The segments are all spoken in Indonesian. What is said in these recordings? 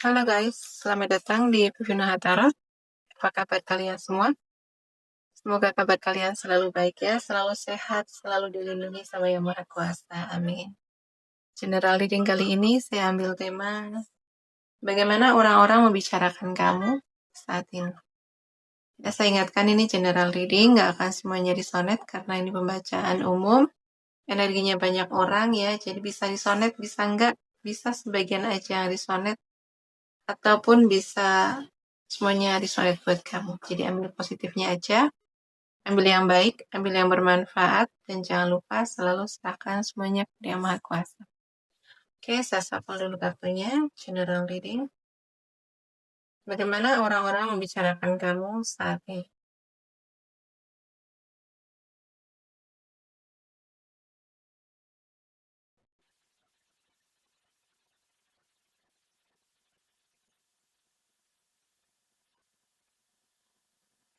Halo guys, selamat datang di Vivina Hatara. Apa kabar kalian semua? Semoga kabar kalian selalu baik ya, selalu sehat, selalu dilindungi sama Yang Maha Kuasa. Amin. General reading kali ini saya ambil tema bagaimana orang-orang membicarakan kamu saat ini. Ya, saya ingatkan ini general reading, nggak akan semuanya disonet karena ini pembacaan umum. Energinya banyak orang ya, jadi bisa disonet, bisa enggak, bisa sebagian aja yang disonet, ataupun bisa semuanya disonet buat kamu. Jadi ambil positifnya aja, ambil yang baik, ambil yang bermanfaat, dan jangan lupa selalu serahkan semuanya kepada Yang Maha Kuasa. Oke, saya shuffle dulu kartunya, general reading. Bagaimana orang-orang membicarakan kamu saat ini?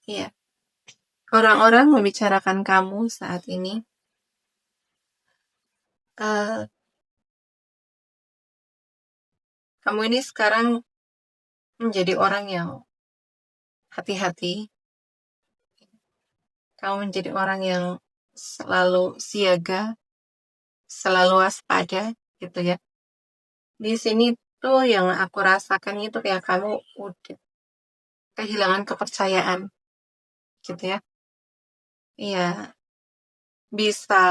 Iya, orang-orang membicarakan kamu saat ini. Kamu ini sekarang menjadi orang yang hati-hati. Kamu menjadi orang yang selalu siaga, selalu waspada, gitu ya. Di sini tuh yang aku rasakan itu kayak kamu udah kehilangan kepercayaan, gitu ya. Iya, bisa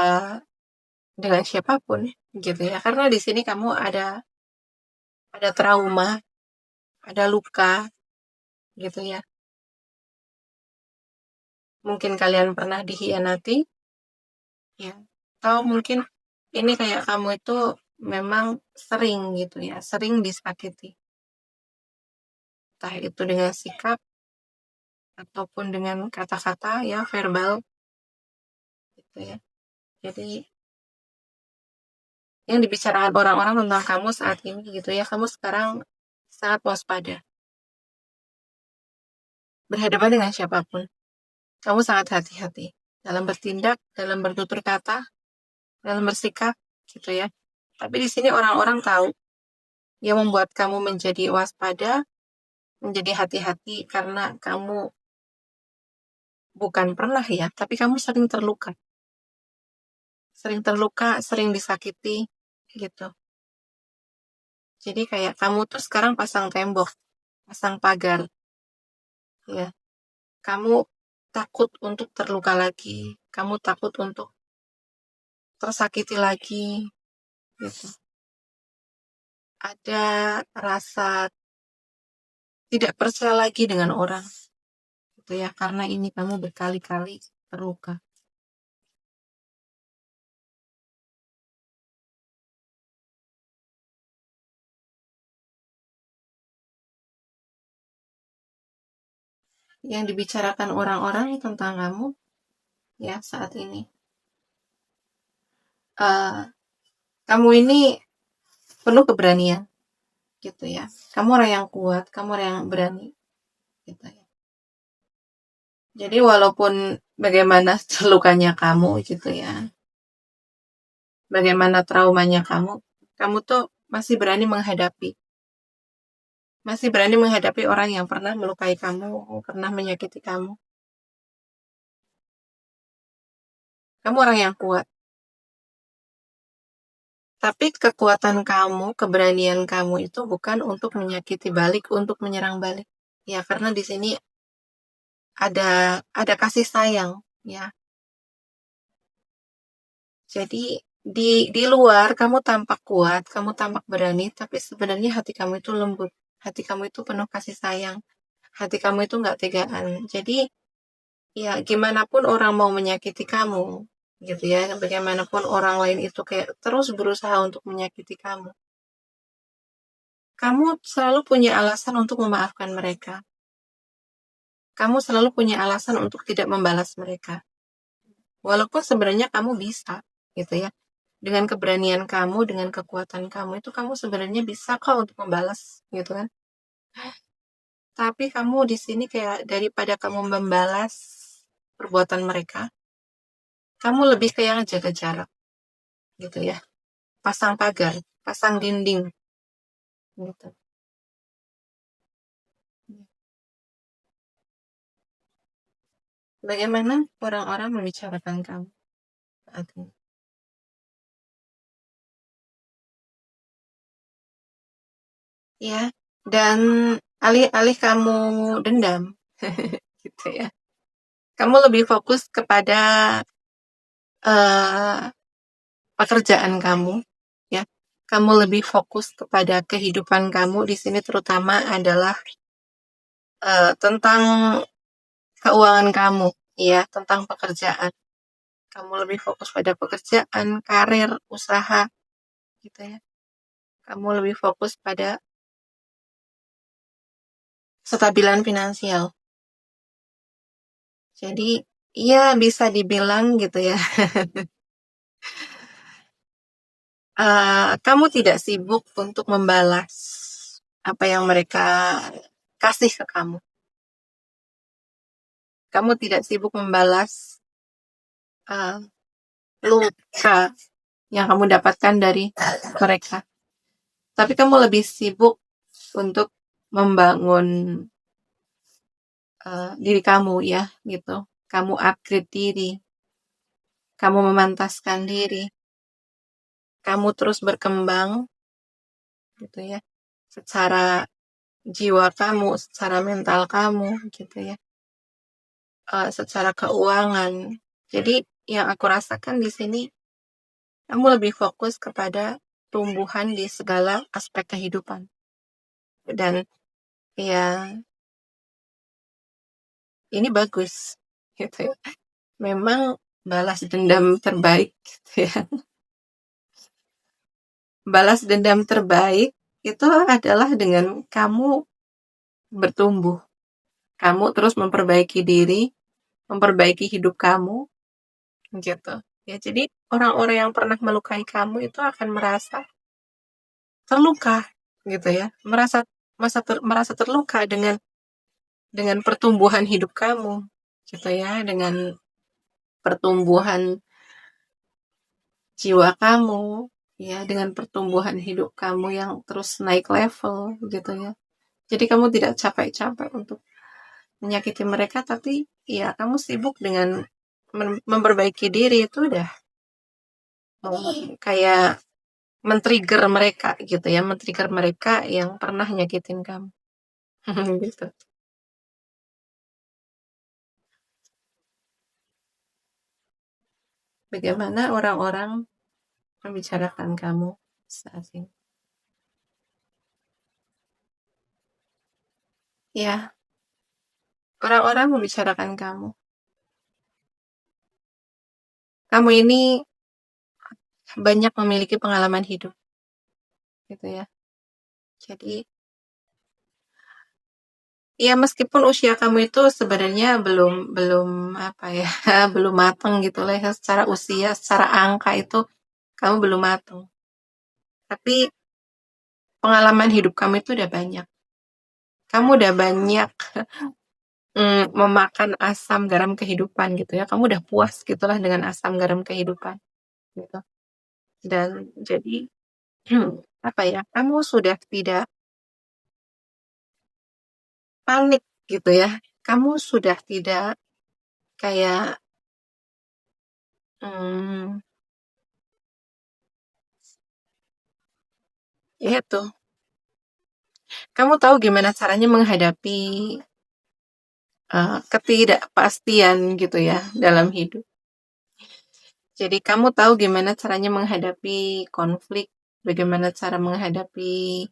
dengan siapapun, gitu ya. Karena di sini kamu ada trauma, ada luka, gitu ya. Mungkin kalian pernah dikhianati, ya. Atau mungkin ini kayak kamu itu memang sering gitu ya, sering disakiti. Entah itu dengan sikap ataupun dengan kata-kata ya verbal, gitu ya. Jadi yang dibicarakan orang-orang tentang kamu saat ini gitu ya, kamu sekarang sangat waspada. Berhadapan dengan siapapun, kamu sangat hati-hati dalam bertindak, dalam bertutur kata, dalam bersikap, gitu ya. Tapi di sini orang-orang tahu yang membuat kamu menjadi waspada, menjadi hati-hati karena kamu bukan pernah ya, tapi kamu sering terluka. Sering terluka, sering disakiti, gitu. Jadi kayak kamu tuh sekarang pasang tembok, pasang pagar, ya. Kamu takut untuk terluka lagi, kamu takut untuk tersakiti lagi, gitu. Ada rasa tidak percaya lagi dengan orang, gitu ya, karena ini kamu berkali-kali terluka. Yang dibicarakan orang-orang tentang kamu, ya saat ini, kamu ini penuh keberanian, gitu ya. Kamu orang yang kuat, kamu orang yang berani, gitu ya. Jadi walaupun bagaimana lukanya kamu, gitu ya, bagaimana traumanya kamu tuh masih berani menghadapi orang yang pernah melukai kamu, pernah menyakiti kamu. Kamu orang yang kuat. Tapi kekuatan kamu, keberanian kamu itu bukan untuk menyakiti balik, untuk menyerang balik. Ya, karena di sini ada kasih sayang, ya. Jadi di luar kamu tampak kuat, kamu tampak berani, tapi sebenarnya hati kamu itu lembut. Hati kamu itu penuh kasih sayang. Hati kamu itu nggak tegaan. Jadi ya gimana pun orang mau menyakiti kamu, gitu ya. Bagaimanapun orang lain itu kayak terus berusaha untuk menyakiti kamu. Kamu selalu punya alasan untuk memaafkan mereka. Kamu selalu punya alasan untuk tidak membalas mereka. Walaupun sebenarnya kamu bisa, gitu ya. Dengan keberanian kamu, dengan kekuatan kamu itu kamu sebenarnya bisa kok untuk membalas, gitu kan. Tapi kamu di sini kayak daripada kamu membalas perbuatan mereka, kamu lebih kayak jaga jarak, gitu ya. Pasang pagar, pasang dinding, gitu. Bagaimana orang-orang membicarakan kamu saat ini? Ya, dan alih-alih kamu dendam, gitu ya. Kamu lebih fokus kepada eh, pekerjaan kamu, ya. Kamu lebih fokus kepada kehidupan kamu di sini, terutama adalah tentang keuangan kamu, ya, tentang pekerjaan. Kamu lebih fokus pada pekerjaan, karir, usaha, gitu ya. Kamu lebih fokus pada kestabilan finansial. Jadi, ya bisa dibilang gitu ya. Kamu tidak sibuk untuk membalas apa yang mereka kasih ke kamu. Kamu tidak sibuk membalas uh, luka yang kamu dapatkan dari mereka. Tapi kamu lebih sibuk untuk membangun diri kamu ya, gitu. Kamu upgrade diri, kamu memantaskan diri, kamu terus berkembang, gitu ya. Secara jiwa kamu, secara mental kamu, gitu ya. Secara keuangan. Jadi yang aku rasakan di sini, kamu lebih fokus kepada tumbuhan di segala aspek kehidupan. Dan ya ini bagus, gitu ya. Memang balas dendam terbaik, gitu ya. Balas dendam terbaik itu adalah dengan kamu bertumbuh. Kamu terus memperbaiki diri, memperbaiki hidup kamu, gitu. Ya, jadi orang-orang yang pernah melukai kamu itu akan merasa terluka, gitu ya. Merasa terluka dengan pertumbuhan hidup kamu, gitu ya, dengan pertumbuhan jiwa kamu, ya, dengan pertumbuhan hidup kamu yang terus naik level, gitu ya. Jadi kamu tidak capek-capek untuk menyakiti mereka, tapi ya kamu sibuk dengan memperbaiki diri. Itu udah kayak men-trigger mereka, gitu ya, men-trigger mereka yang pernah nyakitin kamu. Gitu. Bagaimana orang-orang membicarakan kamu saat ini? Ya, orang-orang membicarakan kamu. Kamu ini banyak memiliki pengalaman hidup, gitu ya. Jadi, ya meskipun usia kamu itu sebenarnya belum belum apa ya, belum matang gitu lah ya, secara usia, secara angka itu kamu belum matang. Tapi pengalaman hidup kamu itu udah banyak. Kamu udah banyak memakan asam garam kehidupan, gitu ya. Kamu udah puas gitulah dengan asam garam kehidupan, gitu. Dan jadi apa ya? Kamu sudah tidak panik, gitu ya. Kamu sudah tidak kayak ya itu. Kamu tahu gimana caranya menghadapi ketidakpastian, gitu ya, dalam hidup. Jadi kamu tahu gimana caranya menghadapi konflik, bagaimana cara menghadapi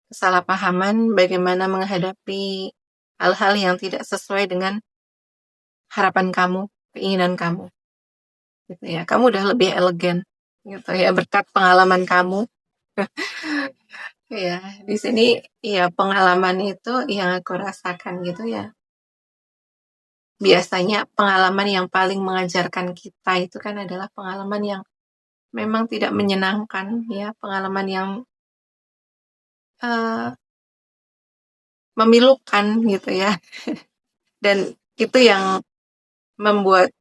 kesalahpahaman, bagaimana menghadapi hal-hal yang tidak sesuai dengan harapan kamu, keinginan kamu, gitu ya. Kamu udah lebih elegan, gitu ya, berkat pengalaman kamu. Ya, di sini ya pengalaman itu yang aku rasakan, gitu ya. Biasanya pengalaman yang paling mengajarkan kita itu kan adalah pengalaman yang memang tidak menyenangkan, ya, pengalaman yang uh, memilukan, gitu ya. Dan itu yang membuat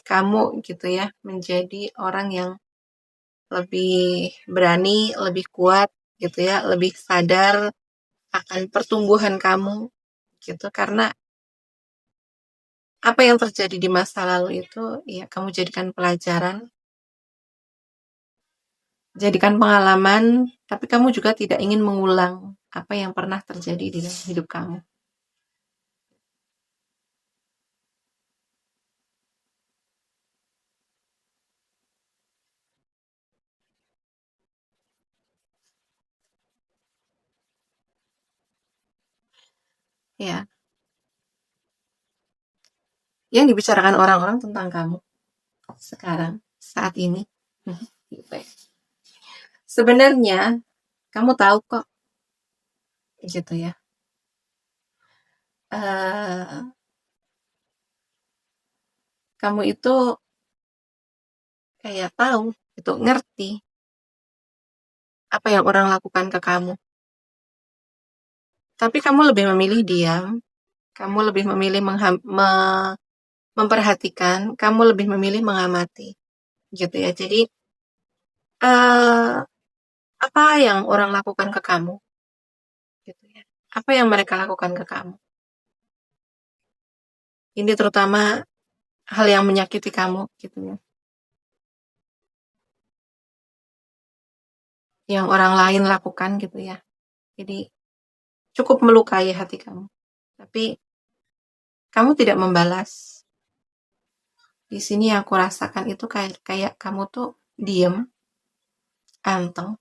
kamu, gitu ya, menjadi orang yang lebih berani, lebih kuat, gitu ya, lebih sadar akan pertumbuhan kamu, gitu. Karena Apa yang terjadi di masa lalu itu, ya kamu jadikan pelajaran, jadikan pengalaman, tapi kamu juga tidak ingin mengulang apa yang pernah terjadi di dalam hidup kamu. Ya, yang dibicarakan orang-orang tentang kamu sekarang, saat ini. Gitu ya. Sebenarnya kamu tahu kok, gitu ya. Eh, kamu itu kayak tahu, itu ngerti apa yang orang lakukan ke kamu. Tapi kamu lebih memilih diam, kamu lebih memilih memperhatikan, kamu lebih memilih mengamati, gitu ya. Jadi eh, apa yang orang lakukan ke kamu, gitu ya. Apa yang mereka lakukan ke kamu. Ini terutama hal yang menyakiti kamu, gitu ya. Yang orang lain lakukan, gitu ya. Jadi cukup melukai hati kamu. Tapi kamu tidak membalas. Di sini yang aku rasakan itu kayak kamu tuh diem, anteng,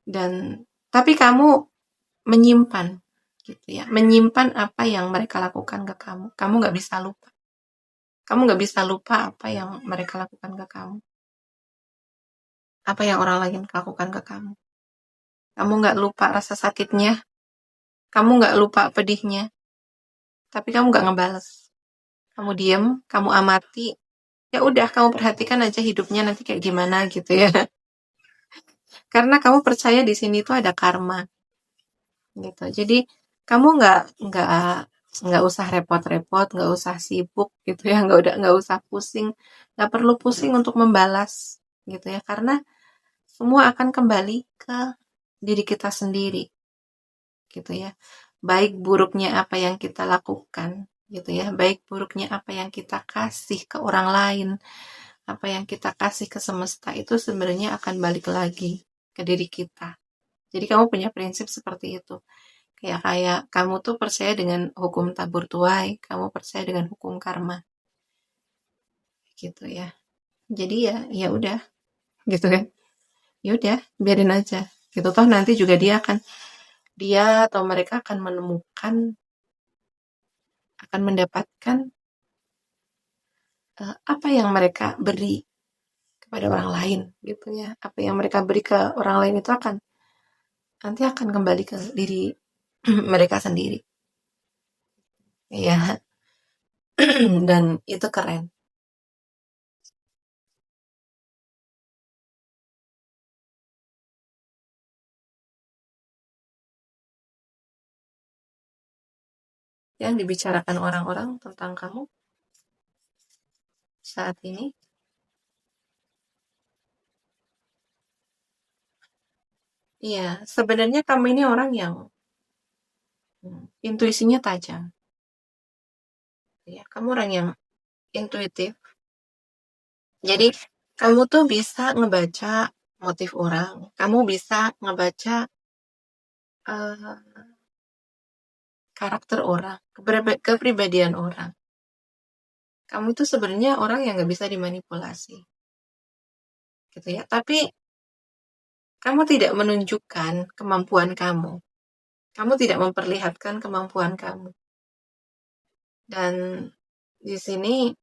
dan tapi kamu menyimpan, gitu ya, menyimpan apa yang mereka lakukan ke kamu. Kamu nggak bisa lupa. Kamu nggak bisa lupa apa yang mereka lakukan ke kamu. Apa yang orang lain lakukan ke kamu. Kamu nggak lupa rasa sakitnya. Kamu nggak lupa pedihnya. Tapi kamu nggak ngebales. Kamu diem, kamu amati. Ya udah, kamu perhatikan aja hidupnya nanti kayak gimana gitu ya. Karena kamu percaya di sini tuh ada karma gitu. Jadi kamu nggak usah repot-repot, nggak usah sibuk gitu ya, nggak usah pusing, nggak perlu pusing untuk membalas gitu ya, karena semua akan kembali ke diri kita sendiri gitu ya. Baik buruknya apa yang kita lakukan gitu ya, baik buruknya apa yang kita kasih ke orang lain, apa yang kita kasih ke semesta itu sebenarnya akan balik lagi ke diri kita. Jadi kamu punya prinsip seperti itu. Kayak kamu tuh percaya dengan hukum tabur tuai, kamu percaya dengan hukum karma, gitu ya. Jadi ya udah, gitu kan. Ya udah, biarin aja. Gitu toh nanti juga dia atau mereka akan menemukan, akan mendapatkan apa yang mereka beri kepada orang lain, gitu ya. Apa yang mereka beri ke orang lain itu nanti akan kembali ke diri mereka sendiri. Ya, dan itu keren. Yang dibicarakan orang-orang tentang kamu saat ini. Iya, sebenarnya kamu ini orang yang intuisinya tajam. Ya, kamu orang yang intuitif. Jadi kamu tuh bisa ngebaca motif orang. Kamu bisa ngebaca uh, karakter orang, kepribadian orang. Kamu tuh sebenarnya orang yang nggak bisa dimanipulasi, gitu ya. Tapi kamu tidak menunjukkan kemampuan kamu. Kamu tidak memperlihatkan kemampuan kamu. Dan di sini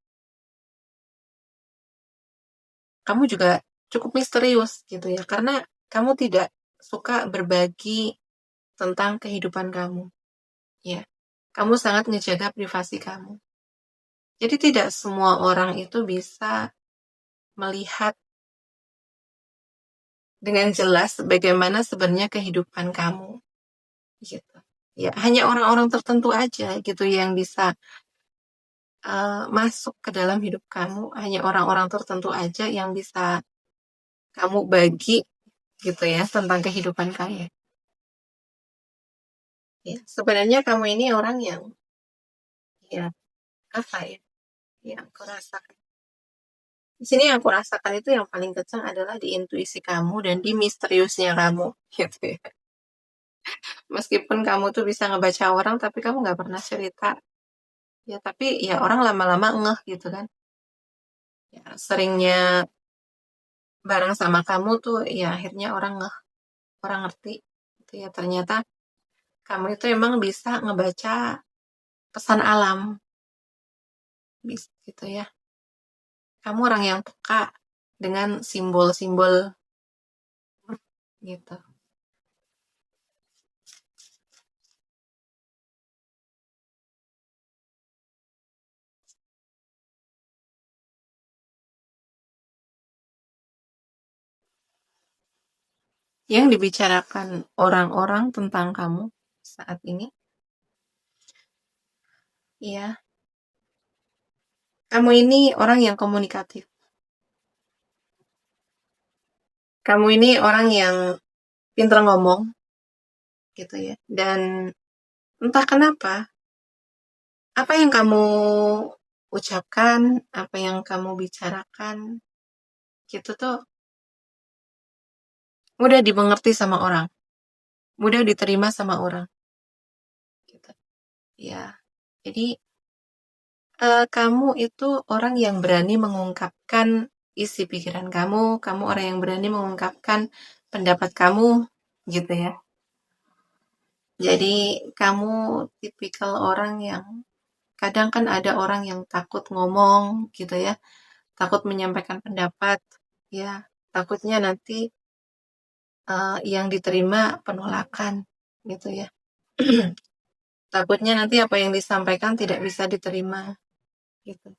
kamu juga cukup misterius gitu ya, karena kamu tidak suka berbagi tentang kehidupan kamu. Ya, kamu sangat ngejaga privasi kamu. Jadi tidak semua orang itu bisa melihat dengan jelas bagaimana sebenarnya kehidupan kamu gitu. Ya, hanya orang-orang tertentu aja gitu yang bisa masuk ke dalam hidup kamu. Hanya orang-orang tertentu aja yang bisa kamu bagi gitu ya tentang kehidupan kamu. Ya, sebenarnya kamu ini orang yang ya Apa ya, yang aku rasakan? Di sini yang aku rasakan itu yang paling kencang adalah di intuisi kamu dan di misteriusnya kamu, gitu ya. Meskipun kamu tuh bisa ngebaca orang, tapi kamu nggak pernah cerita. Ya, tapi ya orang lama-lama ngeh gitu kan. Ya, seringnya bareng sama kamu tuh, ya akhirnya orang ngeh, orang ngerti. Gitu ya, ternyata kamu itu emang bisa ngebaca pesan alam, bisa gitu ya. Kamu orang yang peka dengan simbol-simbol gitu. Yang dibicarakan orang-orang tentang kamu saat ini, ya, kamu ini orang yang komunikatif. Kamu ini orang yang pintar ngomong, gitu ya. Dan entah kenapa, apa yang kamu ucapkan, apa yang kamu bicarakan, gitu tuh mudah dimengerti sama orang, mudah diterima sama orang, gitu. Ya, jadi kamu itu orang yang berani mengungkapkan isi pikiran kamu orang yang berani mengungkapkan pendapat kamu, gitu ya. Jadi kamu tipikal orang yang kadang kan ada orang yang takut ngomong, gitu ya, takut menyampaikan pendapat, ya, takutnya nanti yang diterima penolakan, gitu ya. Takutnya nanti apa yang disampaikan tidak bisa diterima, gitu.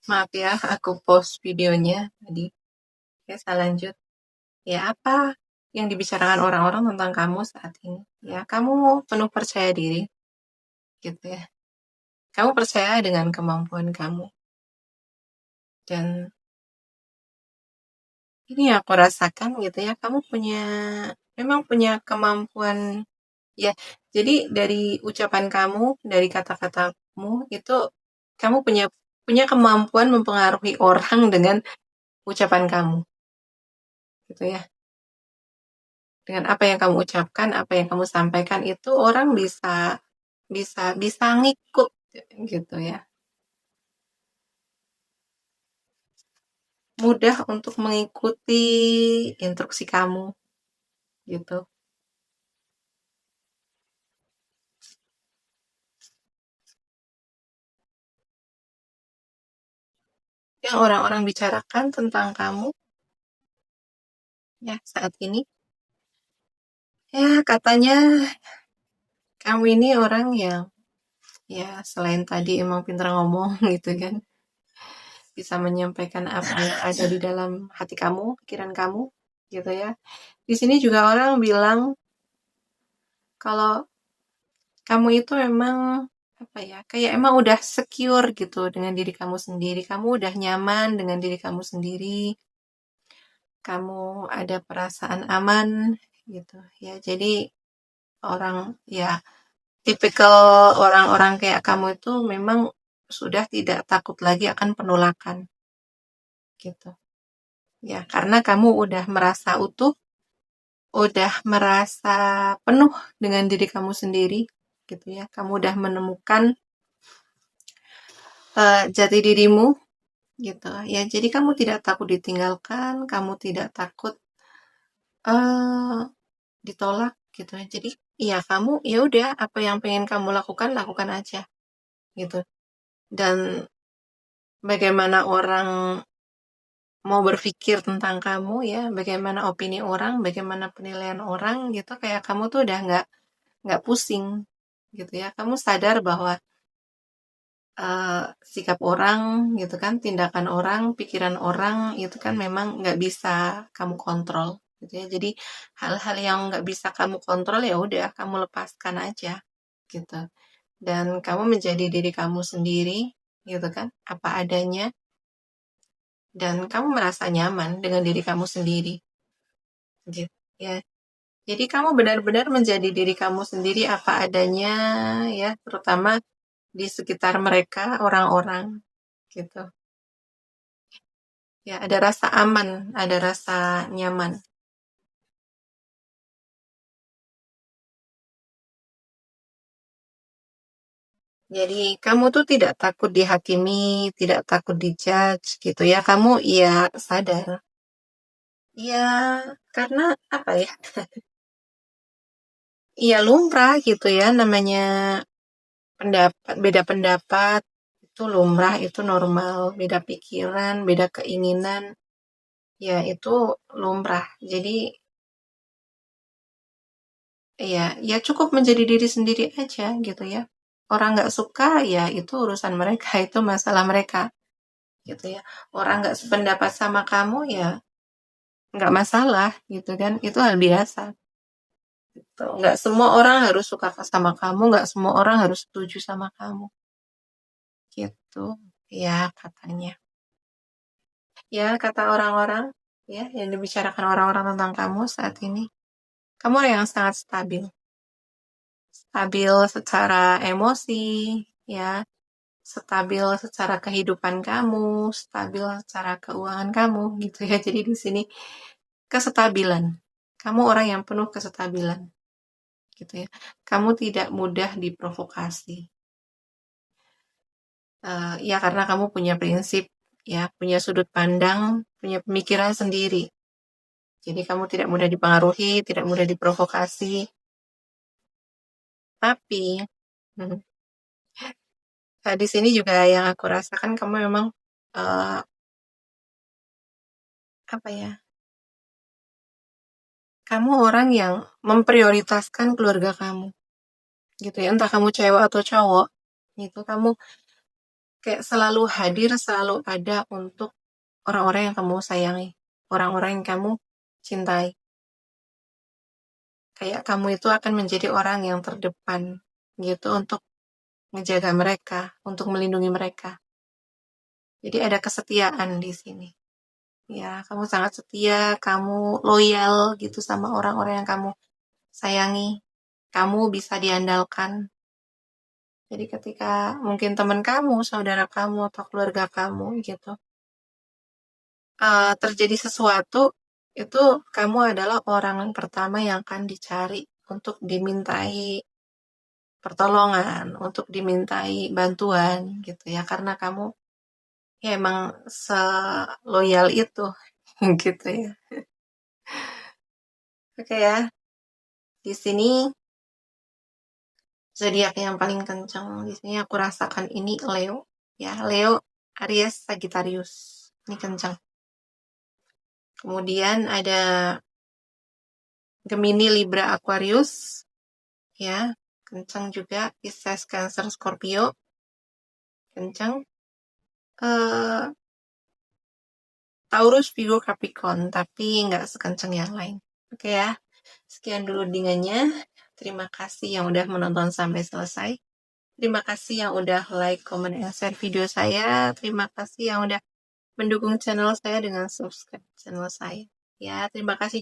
Maaf ya, aku post videonya tadi. Oke, saya lanjut. Ya, apa yang dibicarakan orang-orang tentang kamu saat ini? Ya, kamu penuh percaya diri, gitu ya. Kamu percaya dengan kemampuan kamu. Dan ini yang aku rasakan gitu ya, kamu memang punya kemampuan. Ya, jadi dari ucapan kamu, dari kata-katamu itu kamu punya kemampuan mempengaruhi orang dengan ucapan kamu, gitu ya. Dengan apa yang kamu ucapkan, apa yang kamu sampaikan itu orang bisa bisa bisa ngikut gitu ya. Mudah untuk mengikuti instruksi kamu gitu. Yang orang-orang bicarakan tentang kamu ya saat ini, ya katanya kamu ini orang yang ya selain tadi emang pintar ngomong gitu kan, bisa menyampaikan apa yang ada di dalam hati kamu, pikiran kamu gitu ya. Di sini juga orang bilang kalau kamu itu emang apa ya, kayak emang udah secure gitu dengan diri kamu sendiri. Kamu udah nyaman dengan diri kamu sendiri. Kamu ada perasaan aman gitu ya. Jadi orang ya tipikal orang-orang kayak kamu itu memang sudah tidak takut lagi akan penolakan gitu. Ya, karena kamu udah merasa utuh, udah merasa penuh dengan diri kamu sendiri gitu ya. Kamu udah menemukan jati dirimu gitu ya. Jadi kamu tidak takut ditinggalkan, kamu tidak takut uh, ditolak gitu ya. Jadi ya kamu ya udah apa yang pengen kamu lakukan lakukan aja gitu. Dan bagaimana orang mau berpikir tentang kamu ya, bagaimana opini orang, bagaimana penilaian orang gitu, kayak kamu tuh udah nggak pusing gitu ya. Kamu sadar bahwa sikap orang gitu kan, tindakan orang, pikiran orang itu kan memang nggak bisa kamu kontrol gitu ya. Jadi hal-hal yang nggak bisa kamu kontrol ya udah kamu lepaskan aja gitu. Dan kamu menjadi diri kamu sendiri gitu kan, apa adanya dan kamu merasa nyaman dengan diri kamu sendiri gitu ya. Jadi kamu benar-benar menjadi diri kamu sendiri apa adanya ya, terutama di sekitar mereka orang-orang gitu. Ya, ada rasa aman, ada rasa nyaman. Jadi kamu tuh tidak takut dihakimi, tidak takut dijudge gitu ya. Kamu ya sadar. Ya, karena apa ya? Ya lumrah gitu ya, namanya beda pendapat itu lumrah, itu normal. Beda pikiran, beda keinginan, ya itu lumrah. Jadi ya cukup menjadi diri sendiri aja gitu ya. Orang nggak suka ya itu urusan mereka, itu masalah mereka gitu ya. Orang nggak sependapat sama kamu ya nggak masalah gitu kan, itu hal biasa gitu. Nggak semua orang harus suka sama kamu, nggak semua orang harus setuju sama kamu gitu ya katanya. Ya kata orang-orang ya yang dibicarakan orang-orang tentang kamu saat ini, kamu orang yang sangat stabil, stabil secara emosi ya, stabil secara kehidupan kamu, stabil secara keuangan kamu gitu ya. Jadi di sini kestabilan. Kamu orang yang penuh kestabilan gitu ya. Kamu tidak mudah diprovokasi. Ya karena kamu punya prinsip, ya punya sudut pandang, punya pemikiran sendiri. Jadi kamu tidak mudah dipengaruhi, tidak mudah diprovokasi. Tapi hmm, di sini juga yang aku rasakan kamu memang uh, apa ya? Kamu orang yang memprioritaskan keluarga kamu, gitu ya. Entah kamu cewek atau cowok, gitu. Kamu kayak selalu hadir, selalu ada untuk orang-orang yang kamu sayangi, orang-orang yang kamu cintai. Kayak kamu itu akan menjadi orang yang terdepan, gitu, untuk menjaga mereka, untuk melindungi mereka. Jadi ada kesetiaan di sini. Ya, kamu sangat setia, kamu loyal gitu sama orang-orang yang kamu sayangi. Kamu bisa diandalkan. Jadi ketika mungkin teman kamu, saudara kamu, atau keluarga kamu gitu, terjadi sesuatu, itu kamu adalah orang yang pertama yang akan dicari untuk dimintai pertolongan, untuk dimintai bantuan gitu ya, karena kamu ya emang seloyal itu gitu ya. Oke ya, di sini zodiak yang paling kencang di sini aku rasakan ini Leo ya, Leo, Aries, Sagittarius. Ini kencang. Kemudian ada Gemini, Libra, Aquarius ya, kencang juga. Pisces, Cancer, Scorpio kencang. Taurus, Virgo, Capricorn, tapi nggak sekencang yang lain. Oke ya, sekian dulu dingannya. Terima kasih yang udah menonton sampai selesai. Terima kasih yang udah like, comment, dan share video saya. Terima kasih yang udah mendukung channel saya dengan subscribe channel saya. Ya, terima kasih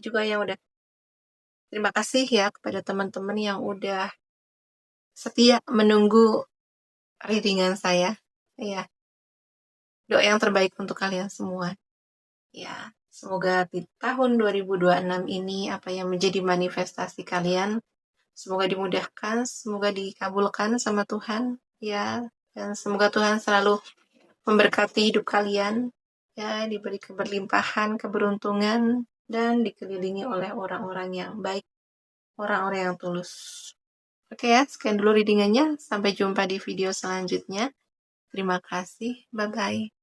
ya kepada teman-teman yang udah setia menunggu readingan saya. Ya, doa yang terbaik untuk kalian semua. Ya, semoga di tahun 2026 ini apa yang menjadi manifestasi kalian, semoga dimudahkan, semoga dikabulkan sama Tuhan, ya. Dan semoga Tuhan selalu memberkati hidup kalian, ya, diberi keberlimpahan, keberuntungan, dan dikelilingi oleh orang-orang yang baik, orang-orang yang tulus. Oke ya, sekian dulu readingannya. Sampai jumpa di video selanjutnya. Terima kasih. Bye-bye.